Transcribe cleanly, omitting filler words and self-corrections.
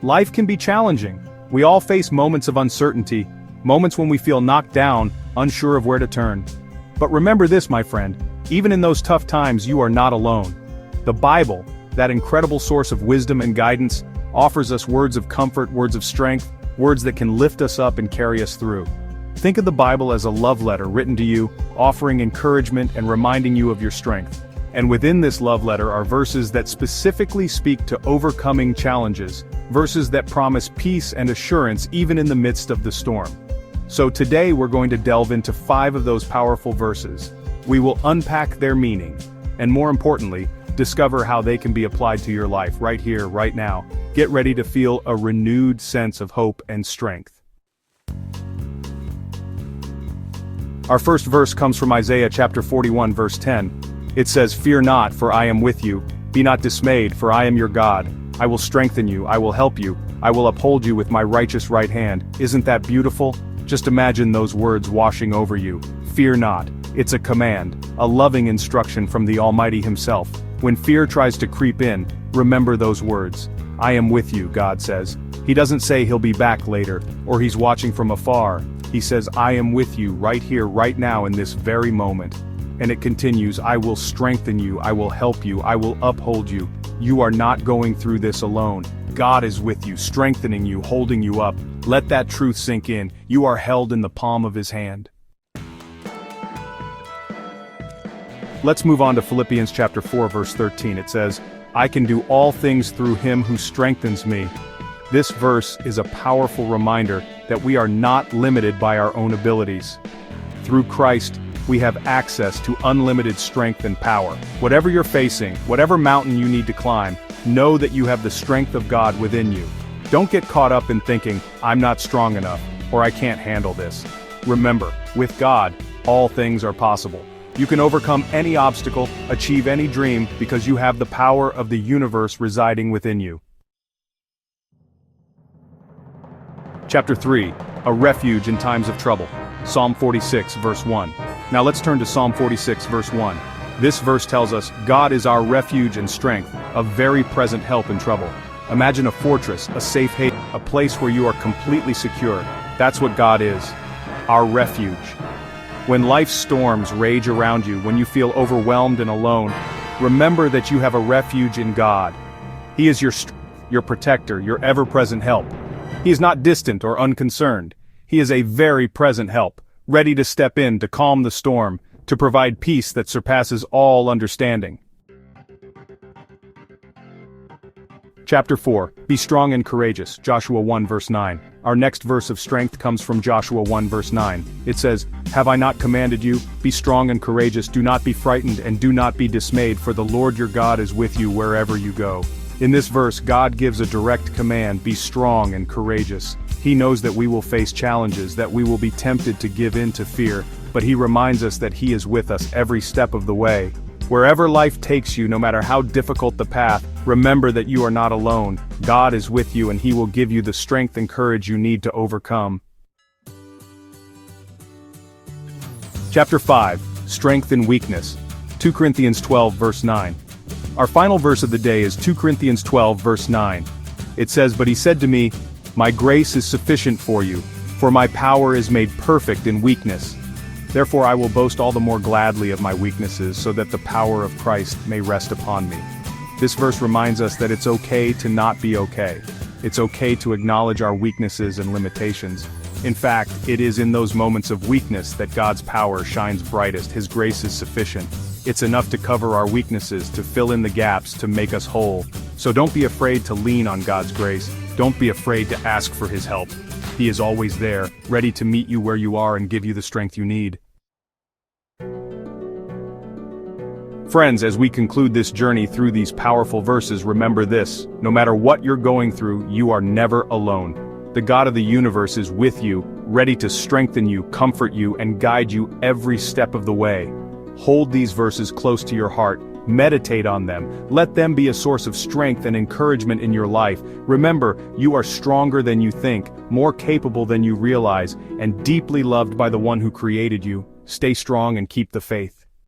Life can be challenging. We all face moments of uncertainty, moments when we feel knocked down, unsure of where to turn. But remember this, my friend, even in those tough times you are not alone. The Bible, that incredible source of wisdom and guidance, offers us words of comfort, words of strength, words that can lift us up and carry us through. Think of the Bible as a love letter written to you, offering encouragement and reminding you of your strength. And within this love letter are verses that specifically speak to overcoming challenges, verses that promise peace and assurance even in the midst of the storm. So today we're going to delve into 5 of those powerful verses. We will unpack their meaning, and more importantly, discover how they can be applied to your life right here, right now. Get ready to feel a renewed sense of hope and strength. Our first verse comes from Isaiah chapter 41 verse 10. It says, "Fear not, for I am with you. Be not dismayed, for I am your God. I will strengthen you, I will help you, I will uphold you with my righteous right hand." Isn't that beautiful? Just imagine those words washing over you. Fear not. It's a command, a loving instruction from the Almighty Himself. When fear tries to creep in, remember those words. I am with you, God says. He doesn't say He'll be back later, or He's watching from afar. He says, I am with you right here, right now, in this very moment. And it continues, I will strengthen you, I will help you, I will uphold you. You are not going through this alone. God is with you, strengthening you, holding you up. Let that truth sink in. You are held in the palm of His hand. Let's move on to Philippians chapter 4 verse 13. It says, I can do all things through Him who strengthens me. This verse is a powerful reminder that we are not limited by our own abilities. Through Christ, we have access to unlimited strength and power. Whatever you're facing, whatever mountain you need to climb, know that you have the strength of God within you. Don't get caught up in thinking, I'm not strong enough, or I can't handle this. Remember, with God, all things are possible. You can overcome any obstacle, achieve any dream, because you have the power of the universe residing within you. Chapter 3, a refuge in times of trouble. Psalm 46 verse 1. Now let's turn to Psalm 46 verse 1. This verse tells us, God is our refuge and strength, a very present help in trouble. Imagine a fortress, a safe haven, a place where you are completely secure. That's what God is, our refuge. When life's storms rage around you, when you feel overwhelmed and alone, remember that you have a refuge in God. He is your strength, your protector, your ever-present help. He is not distant or unconcerned. He is a very present help, ready to step in to calm the storm, to provide peace that surpasses all understanding. Chapter 4, Be strong and courageous, Joshua 1 verse 9. Our next verse of strength comes from Joshua 1 verse 9. It says, Have I not commanded you? Be strong and courageous, do not be frightened and do not be dismayed, for the Lord your God is with you wherever you go. In this verse, God gives a direct command, be strong and courageous. He knows that we will face challenges, that we will be tempted to give in to fear, but He reminds us that He is with us every step of the way. Wherever life takes you, no matter how difficult the path, remember that you are not alone. God is with you and He will give you the strength and courage you need to overcome. Chapter 5, Strength and Weakness. 2 Corinthians 12 verse 9. Our final verse of the day is 2 Corinthians 12 verse 9. It says, But He said to me, My grace is sufficient for you, for my power is made perfect in weakness. Therefore I will boast all the more gladly of my weaknesses, so that the power of Christ may rest upon me. This verse reminds us that it's okay to not be okay. It's okay to acknowledge our weaknesses and limitations. In fact, it is in those moments of weakness that God's power shines brightest. His grace is sufficient. It's enough to cover our weaknesses, to fill in the gaps, to make us whole. So don't be afraid to lean on God's grace. Don't be afraid to ask for His help. He is always there, ready to meet you where you are and give you the strength you need. Friends, as we conclude this journey through these powerful verses, remember this: no matter what you're going through, you are never alone. The God of the universe is with you, ready to strengthen you, comfort you, and guide you every step of the way. Hold these verses close to your heart. Meditate on them. Let them be a source of strength and encouragement in your life. Remember, you are stronger than you think, more capable than you realize, and deeply loved by the one who created you. Stay strong and keep the faith.